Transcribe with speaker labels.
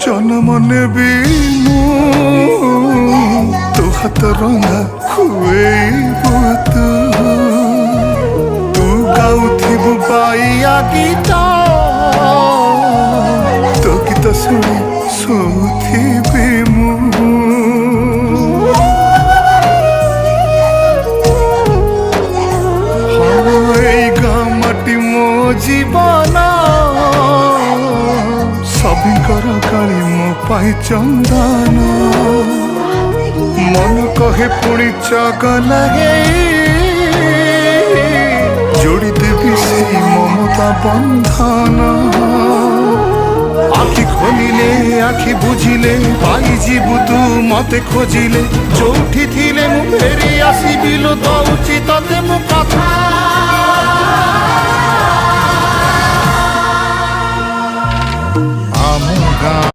Speaker 1: জনম নেবি তু হাত রন্ধা খুয়েইবু তু গাউথিবু বাইয়া গীত তো গীত শুনি শোথিবি মু এই গাঁ মাটি মো জীবন সবিঙ্কর কালি মো পাই চন্দন মন কহে পুଣି চগলাগে যোড়ি দেবি সেই মমতা বন্ধন আখি খোলিলে আখি বুঝিলে পাই ଯିବୁ ତୁ মতে খোঁজিলে ଯୋଉଠି ଥିଲେ ମୁଁ ଫେରି ଆସିବି ଲୋ ଦଉଛି ତତେ ମୁଁ କଥା ଆମ ଗାଁ